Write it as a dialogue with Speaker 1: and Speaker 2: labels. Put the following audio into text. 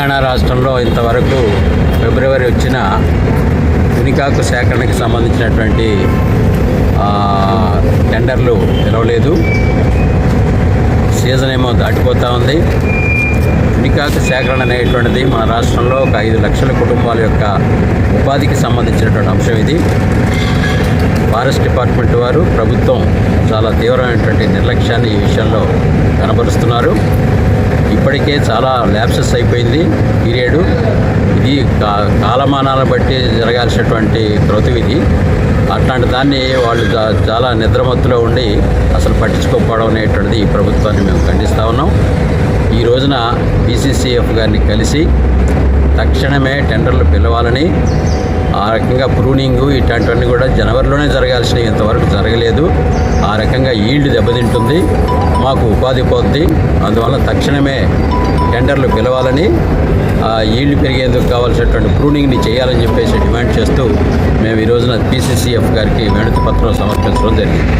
Speaker 1: తెలంగాణ రాష్ట్రంలో ఇంతవరకు ఫిబ్రవరి వచ్చిన తునికాకు సేకరణకి సంబంధించినటువంటి టెండర్లు పిలవలేదు. సీజన్ ఏమో దాటిపోతూ ఉంది. తునికాకు సేకరణ అనేటువంటిది మన రాష్ట్రంలో ఒక 5 లక్షల కుటుంబాల యొక్క ఉపాధికి సంబంధించినటువంటి అంశం. ఇది ఫారెస్ట్ డిపార్ట్మెంట్ వారు, ప్రభుత్వం చాలా తీవ్రమైనటువంటి నిర్లక్ష్యాన్ని ఈ విషయంలో కనబరుస్తున్నారు. ఇప్పటికే చాలా ల్యాప్సెస్ అయిపోయింది పీరియడ్. ఇది కాలమానాలను బట్టి జరగాల్సినటువంటి క్రతువు ఇది. అట్లాంటి దాన్ని వాళ్ళు చాలా నిద్రమత్తులో ఉండి అసలు పట్టించుకోకపోవడం అనేటువంటిది ఈ ప్రభుత్వాన్ని మేము ఖండిస్తూ ఉన్నాం. ఈ రోజున బీసీసీఎఫ్ గారిని కలిసి తక్షణమే టెండర్లు పిలవాలని, ఆ రకంగా ప్రూనింగు ఇట్లాంటివన్నీ కూడా జనవరిలోనే జరగాల్సినవి ఇంతవరకు జరగలేదు. ఆ రకంగా ఈల్డ్ దెబ్బతింటుంది, మాకు ఉపాధి పోద్ది. అందువల్ల తక్షణమే టెండర్లు పిలవాలని, ఈల్డ్ పెరిగేందుకు కావాల్సినటువంటి ప్రూనింగ్ని చేయాలని చెప్పేసి డిమాండ్ చేస్తూ మేము ఈ రోజున బీసీసీఎఫ్ గారికి వినతి పత్రం సమర్పించడం జరిగింది.